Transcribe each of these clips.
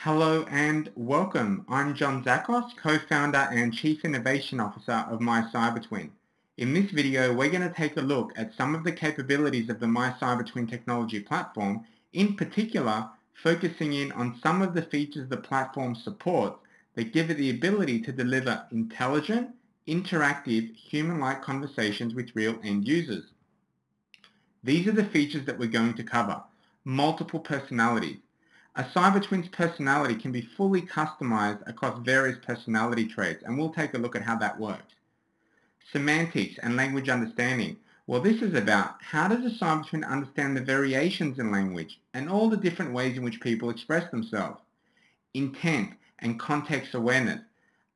Hello and welcome. I'm John Zakos, co-founder and chief innovation officer of MyCyberTwin. In this video, we're going to take a look at some of the capabilities of the MyCyberTwin technology platform, in particular, focusing in on some of the features the platform supports that give it the ability to deliver intelligent, interactive, human-like conversations with real end users. These are the features that we're going to cover. Multiple personalities. A CyberTwin's personality can be fully customized across various personality traits, and we'll take a look at how that works. Semantics and language understanding. Well, this is about how does a CyberTwin understand the variations in language and all the different ways in which people express themselves. Intent and context awareness.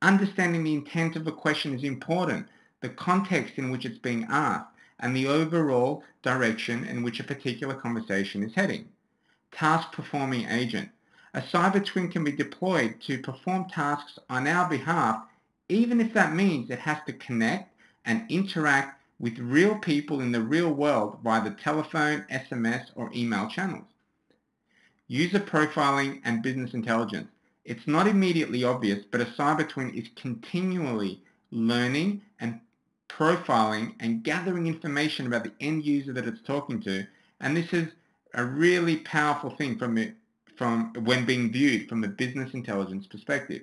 Understanding the intent of a question is important, the context in which it's being asked, and the overall direction in which a particular conversation is heading. Task performing agent. A CyberTwin can be deployed to perform tasks on our behalf, even if that means it has to connect and interact with real people in the real world via the telephone, SMS, or email channels. User profiling and business intelligence. It's not immediately obvious, but a CyberTwin is continually learning and profiling and gathering information about the end user that it's talking to, and this is a really powerful thing from when being viewed from the business intelligence perspective.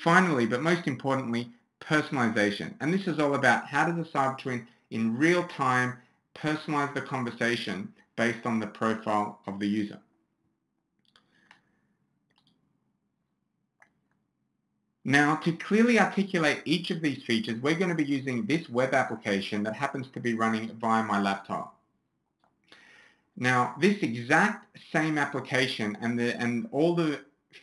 Finally, but most importantly, personalization. And this is all about how does a CyberTwin in real time personalize the conversation based on the profile of the user. Now, to clearly articulate each of these features, we're going to be using this web application that happens to be running via my laptop. Now, this exact same application and all the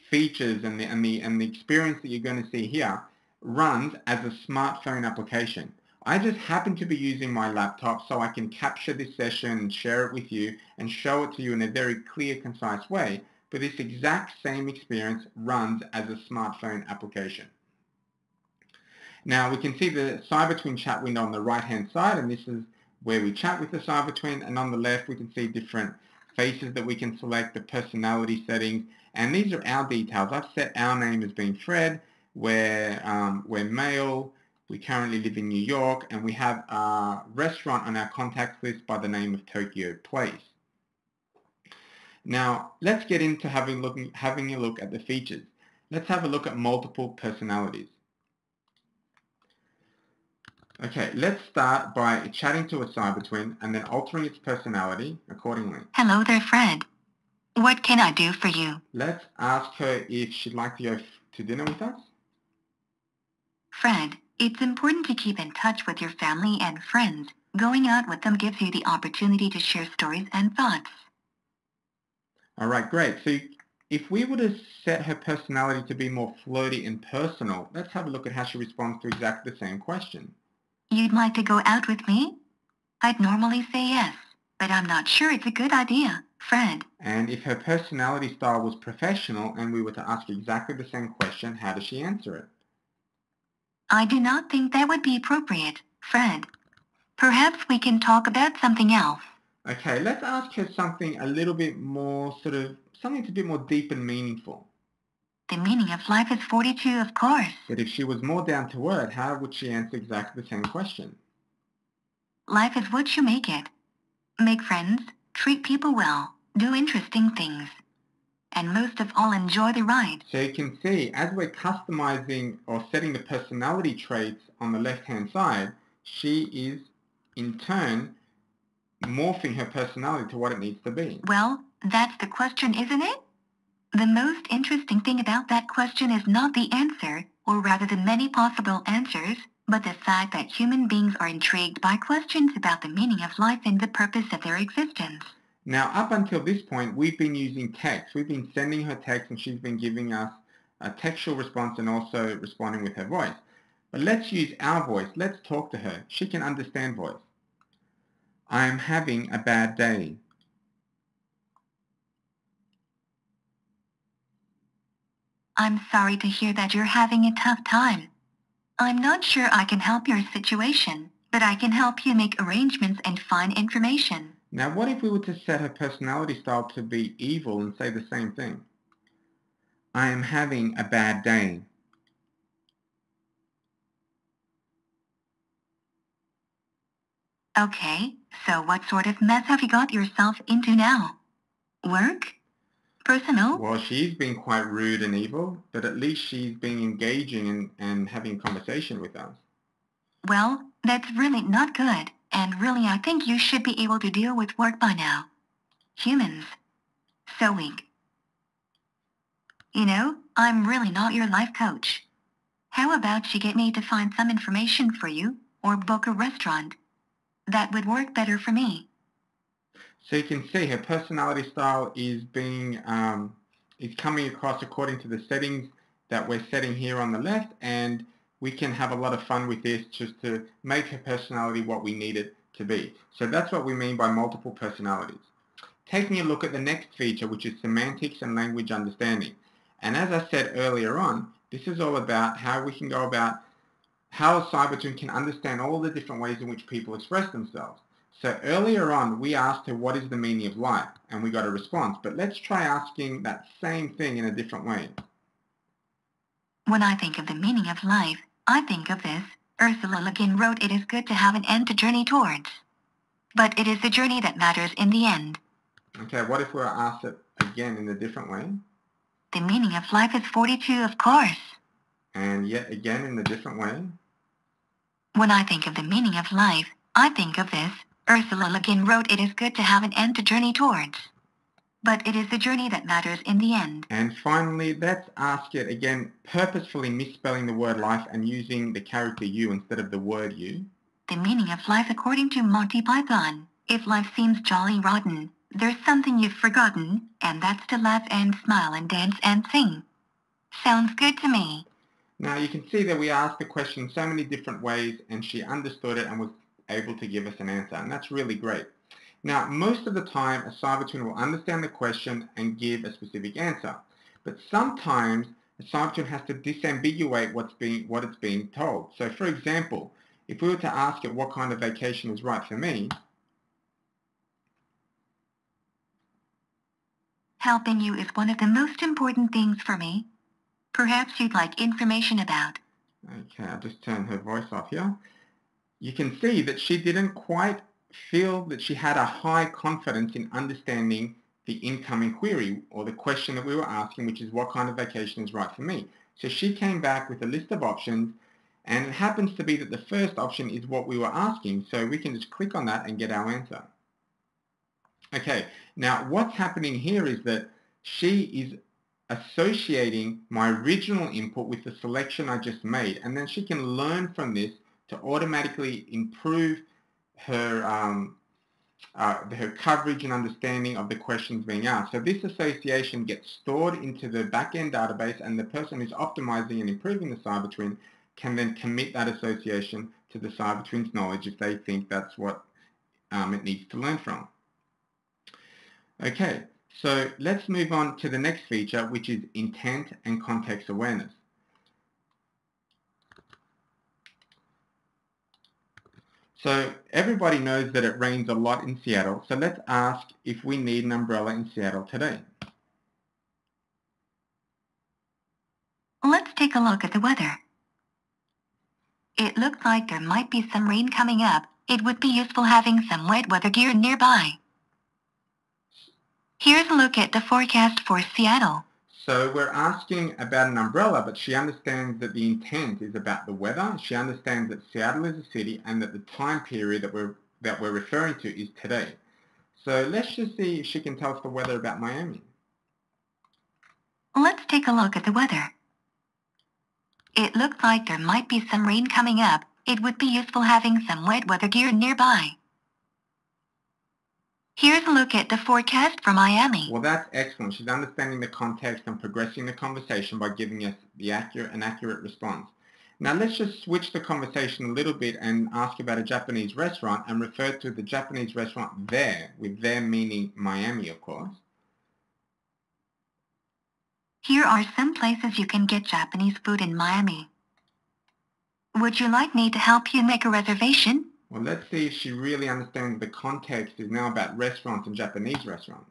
features and the experience that you're going to see here runs as a smartphone application. I just happen to be using my laptop so I can capture this session and share it with you and show it to you in a very clear, concise way. But this exact same experience runs as a smartphone application. Now, we can see the CyberTwin chat window on the right-hand side, and this is where we chat with the CyberTwin, and on the left we can see different faces that we can select, the personality settings, and these are our details. I've set our name as being Fred, we're male, we currently live in New York, and we have a restaurant on our contacts list by the name of Tokyo Place. Now, let's get into having a look at the features. Let's have a look at multiple personalities. Okay, let's start by chatting to a CyberTwin and then altering its personality accordingly. Hello there, Fred. What can I do for you? Let's ask her if she'd like to go to dinner with us. Fred, it's important to keep in touch with your family and friends. Going out with them gives you the opportunity to share stories and thoughts. All right, great. So if we were to set her personality to be more flirty and personal, let's have a look at how she responds to exactly the same question. You'd like to go out with me? I'd normally say yes, but I'm not sure it's a good idea, Fred. And if her personality style was professional and we were to ask exactly the same question, how does she answer it? I do not think that would be appropriate, Fred. Perhaps we can talk about something else. Okay, let's ask her something a little bit more something a bit more deep and meaningful. The meaning of life is 42, of course. But if she was more down to earth, how would she answer exactly the same question? Life is what you make it. Make friends, treat people well, do interesting things, and most of all, enjoy the ride. So you can see, as we're customizing or setting the personality traits on the left-hand side, she is, in turn, morphing her personality to what it needs to be. Well, that's the question, isn't it? The most interesting thing about that question is not the answer, or rather the many possible answers, but the fact that human beings are intrigued by questions about the meaning of life and the purpose of their existence. Now, up until this point, we've been using text. We've been sending her text and she's been giving us a textual response and also responding with her voice. But let's use our voice. Let's talk to her. She can understand voice. I am having a bad day. I'm sorry to hear that you're having a tough time. I'm not sure I can help your situation, but I can help you make arrangements and find information. Now, what if we were to set her personality style to be evil and say the same thing? I am having a bad day. Okay, so what sort of mess have you got yourself into now? Work? Personal? Well, she's been quite rude and evil, but at least she's been engaging and having a conversation with us. Well, that's really not good, and really I think you should be able to deal with work by now. Humans. So weak. You know, I'm really not your life coach. How about you get me to find some information for you, or book a restaurant? That would work better for me. So you can see her personality style is coming across according to the settings that we're setting here on the left, and we can have a lot of fun with this just to make her personality what we need it to be. So that's what we mean by multiple personalities. Taking a look at the next feature, which is semantics and language understanding. And as I said earlier on, this is all about how we can go about how a CyberTwin can understand all the different ways in which people express themselves. So earlier on, we asked her what is the meaning of life, and we got a response. But let's try asking that same thing in a different way. When I think of the meaning of life, I think of this. Ursula Le Guin wrote, "It is good to have an end to journey towards. But it is the journey that matters in the end." Okay, what if we were asked it again in a different way? The meaning of life is 42, of course. And yet again in a different way. When I think of the meaning of life, I think of this. Ursula Le Guin wrote, "It is good to have an end to journey towards. But it is the journey that matters in the end." And finally, let's ask it again, purposefully misspelling the word life and using the character you instead of the word you. The meaning of life according to Monty Python. If life seems jolly rotten, there's something you've forgotten, and that's to laugh and smile and dance and sing. Sounds good to me. Now you can see that we asked the question so many different ways and she understood it and was able to give us an answer, and that's really great. Now most of the time a CyberTwin will understand the question and give a specific answer, but sometimes a CyberTwin has to disambiguate what it's being told. So for example, if we were to ask it what kind of vacation is right for me, Helping you is one of the most important things for me. Perhaps you'd like information about. okay, I'll just turn her voice off here. You can see that she didn't quite feel that she had a high confidence in understanding the incoming query or the question that we were asking, which is what kind of vacation is right for me. So she came back with a list of options, and it happens to be that the first option is what we were asking, so we can just click on that and get our answer. Okay, now what's happening here is that she is associating my original input with the selection I just made, and then she can learn from this to automatically improve her her coverage and understanding of the questions being asked. So this association gets stored into the back-end database, and the person who's optimizing and improving the CyberTwin can then commit that association to the CyberTwin's knowledge if they think that's what it needs to learn from. Okay, so let's move on to the next feature, which is intent and context awareness. So everybody knows that it rains a lot in Seattle, so let's ask if we need an umbrella in Seattle today. Let's take a look at the weather. It looks like there might be some rain coming up. It would be useful having some wet weather gear nearby. Here's a look at the forecast for Seattle. So we're asking about an umbrella, but she understands that the intent is about the weather. She understands that Seattle is a city and that the time period that we're referring to is today. So let's just see if she can tell us the weather about Miami. Let's take a look at the weather. It looks like there might be some rain coming up. It would be useful having some wet weather gear nearby. Here's a look at the forecast for Miami. Well, that's excellent. She's understanding the context and progressing the conversation by giving us an accurate response. Now let's just switch the conversation a little bit and ask about a Japanese restaurant and refer to the Japanese restaurant there, with there meaning Miami, of course. Here are some places you can get Japanese food in Miami. Would you like me to help you make a reservation? Well, let's see if she really understands the context is now about restaurants and Japanese restaurants.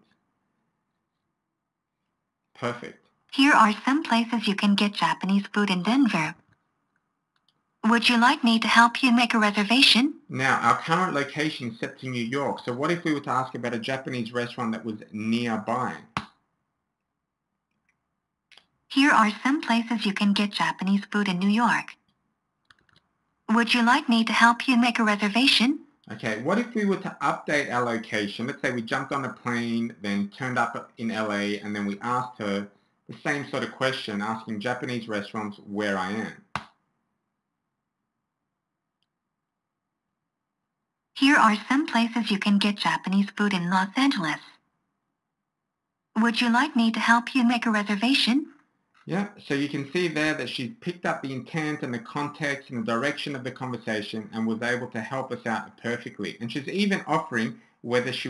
Perfect. Here are some places you can get Japanese food in Denver. Would you like me to help you make a reservation? Now, our current location is set to New York, so what if we were to ask about a Japanese restaurant that was nearby? Here are some places you can get Japanese food in New York. Would you like me to help you make a reservation? Okay, what if we were to update our location? Let's say we jumped on a plane, then turned up in LA, and then we asked her the same sort of question, asking Japanese restaurants where I am. Here are some places you can get Japanese food in Los Angeles. Would you like me to help you make a reservation? Yeah, so you can see there that she picked up the intent and the context and the direction of the conversation and was able to help us out perfectly. And she's even offering whether we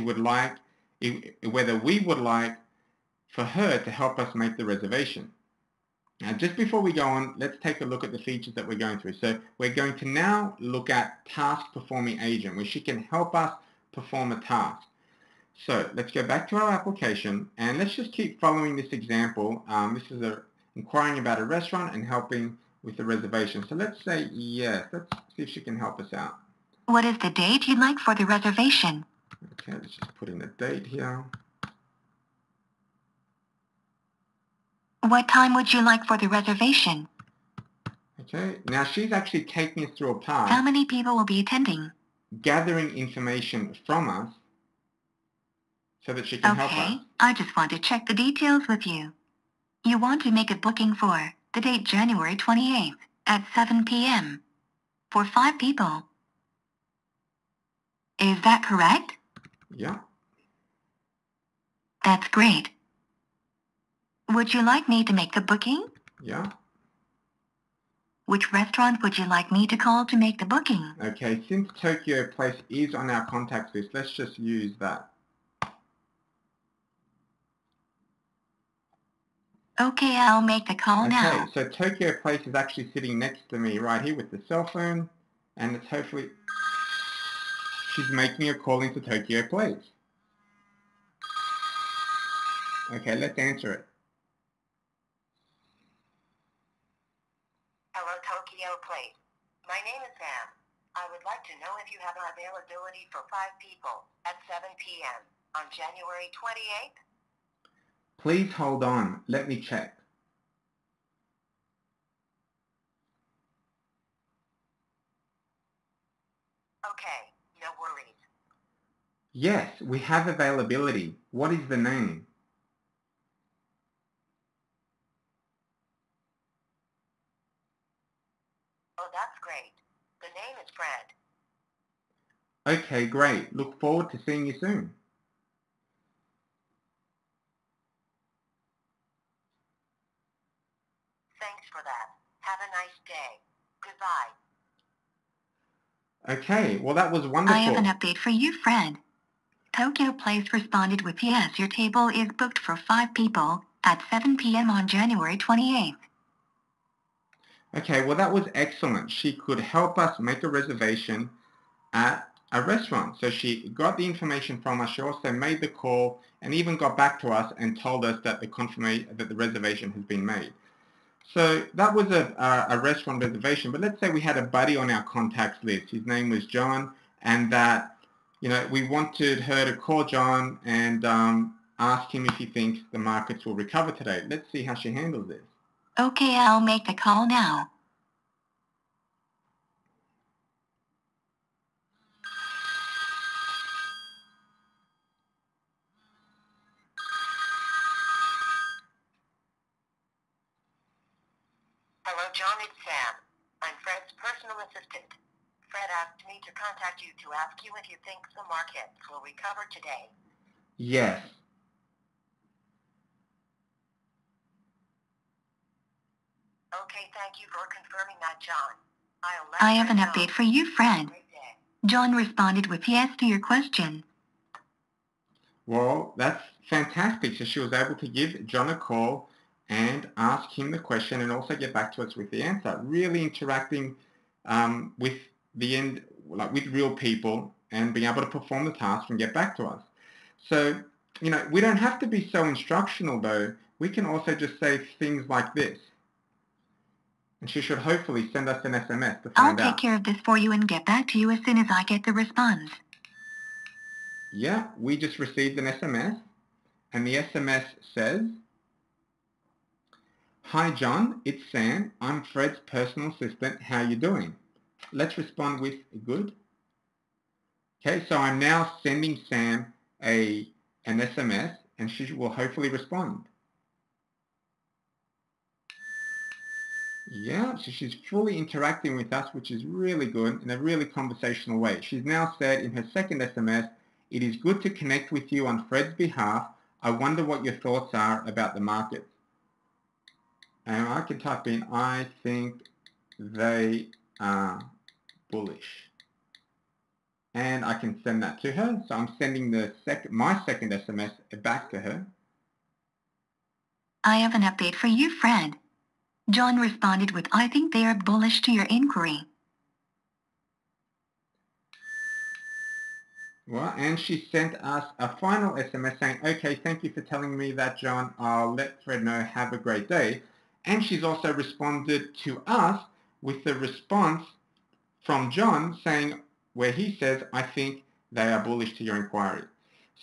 would like for her to help us make the reservation. Now, just before we go on, let's take a look at the features that we're going through. So we're going to now look at Task Performing Agent, where she can help us perform a task. So let's go back to our application, and let's just keep following this example. This is inquiring about a restaurant and helping with the reservation. So let's say yes. Let's see if she can help us out. What is the date you'd like for the reservation? Okay, let's just put in a date here. What time would you like for the reservation? Okay, now she's actually taking us through a path. How many people will be attending? Gathering information from us so that she can help us. Okay, I just want to check the details with you. You want to make a booking for the date January 28th at 7 p.m. for 5 people. Is that correct? Yeah. That's great. Would you like me to make the booking? Yeah. Which restaurant would you like me to call to make the booking? Okay, since Tokyo Place is on our contacts list, let's just use that. Okay, I'll make the call now. Okay, so Tokyo Place is actually sitting next to me right here with the cell phone, and it's hopefully she's making a call into Tokyo Place. Okay, let's answer it. Hello, Tokyo Place. My name is Sam. I would like to know if you have availability for 5 people at 7 p.m. on January 28th. Please hold on. Let me check. Okay, no worries. Yes, we have availability. What is the name? Oh, that's great. The name is Fred. Okay, great. Look forward to seeing you soon. Thanks for that. Have a nice day. Goodbye. Okay, well that was wonderful. I have an update for you, Fred. Tokyo Place responded with yes, your table is booked for 5 people at 7 p.m. on January 28th. Okay, well that was excellent. She could help us make a reservation at a restaurant. So she got the information from us. She also made the call and even got back to us and told us that the reservation has been made. So that was a restaurant reservation. But let's say we had a buddy on our contacts list. His name was John, and that we wanted her to call John and ask him if he thinks the markets will recover today. Let's see how she handles this. Okay, I'll make the call now. Hello, John, it's Sam. I'm Fred's personal assistant. Fred asked me to contact you to ask you if you think the markets will recover today. Yes. Okay, thank you for confirming that, John. I have an update for you, Fred. John responded with yes to your question. Well, that's fantastic. So she was able to give John a call and ask him the question and also get back to us with the answer. Really interacting with with real people and being able to perform the task and get back to us. So, we don't have to be so instructional though we can also just say things like this. And she should hopefully send us an SMS to I'll find take out. care of this for you and get back to you as soon as I get the response. Yeah, we just received an SMS, and the SMS says, "Hi John, it's Sam. I'm Fred's personal assistant. How you doing?" Let's respond with good. Okay, so I'm now sending Sam an SMS, and she will hopefully respond. Yeah, so she's fully interacting with us, which is really good, in a really conversational way. She's now said in her second SMS, "It is good to connect with you on Fred's behalf. I wonder what your thoughts are about the market." And I can type in, "I think they are bullish." And I can send that to her. So I'm sending my second SMS back to her. I have an update for you, Fred. John responded with, "I think they are bullish to your inquiry." Well, and she sent us a final SMS saying, "Okay, thank you for telling me that, John. I'll let Fred know. Have a great day." And she's also responded to us with the response from John saying, where he says, "I think they are bullish to your inquiry."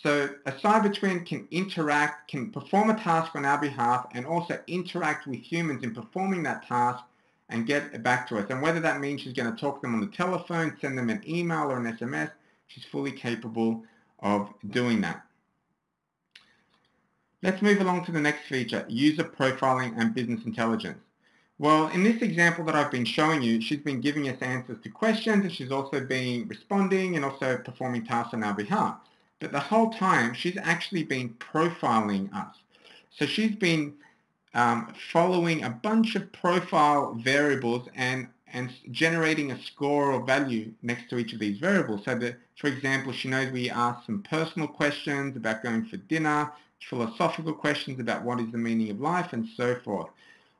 So a cyber twin can interact, can perform a task on our behalf, and also interact with humans in performing that task and get it back to us. And whether that means she's going to talk to them on the telephone, send them an email or an SMS, she's fully capable of doing that. Let's move along to the next feature, user profiling and business intelligence. Well, in this example that I've been showing you, she's been giving us answers to questions, and she's also been responding and also performing tasks on our behalf. But the whole time, she's actually been profiling us. So she's been following a bunch of profile variables and generating a score or value next to each of these variables. So that, for example, she knows we ask some personal questions about going for dinner, philosophical questions about what is the meaning of life, and so forth.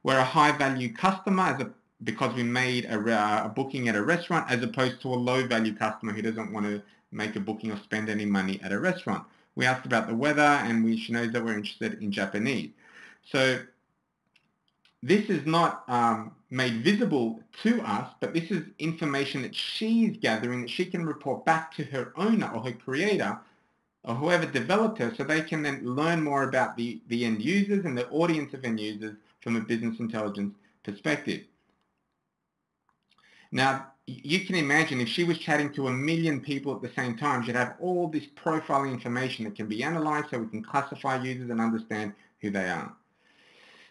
We're a high-value customer because we made a booking at a restaurant, as opposed to a low-value customer who doesn't want to make a booking or spend any money at a restaurant. We asked about the weather, and she knows that we're interested in Japanese. So this is not made visible to us, but this is information that she's gathering that she can report back to her owner or her creator or whoever developed her, so they can then learn more about the end users and the audience of end users from a business intelligence perspective. Now, you can imagine if she was chatting to 1 million people at the same time, she'd have all this profiling information that can be analyzed so we can classify users and understand who they are.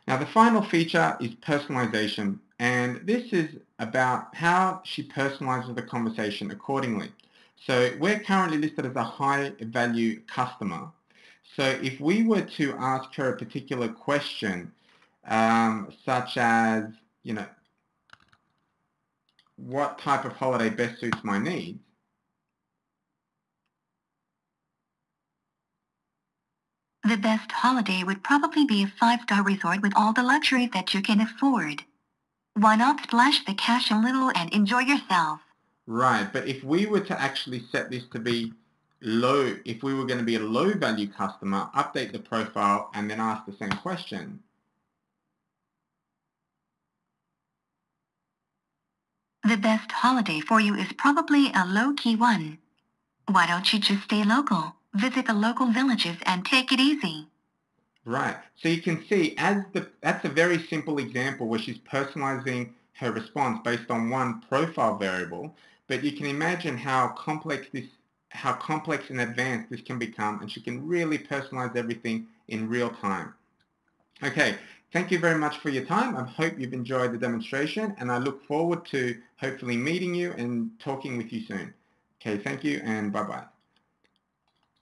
Now, the final feature is personalization, and this is about how she personalizes the conversation accordingly. So we're currently listed as a high-value customer. So if we were to ask her a particular question, such as, what type of holiday best suits my needs, The best holiday would probably be a 5-star resort with all the luxuries that you can afford. Why not splash the cash a little and enjoy yourself? right, but if we were to actually set this to be low, if we were going to be a low-value customer, update the profile and then ask the same question, The best holiday for you is probably a low-key one. Why don't you just stay local, visit the local villages, and take it easy? right. So you can see that's a very simple example where she's personalizing her response based on one profile variable, but you can imagine how complex and advanced this can become, and she can really personalize everything in real time. Okay, thank you very much for your time. I hope you've enjoyed the demonstration, and I look forward to hopefully meeting you and talking with you soon. Okay, thank you and bye-bye.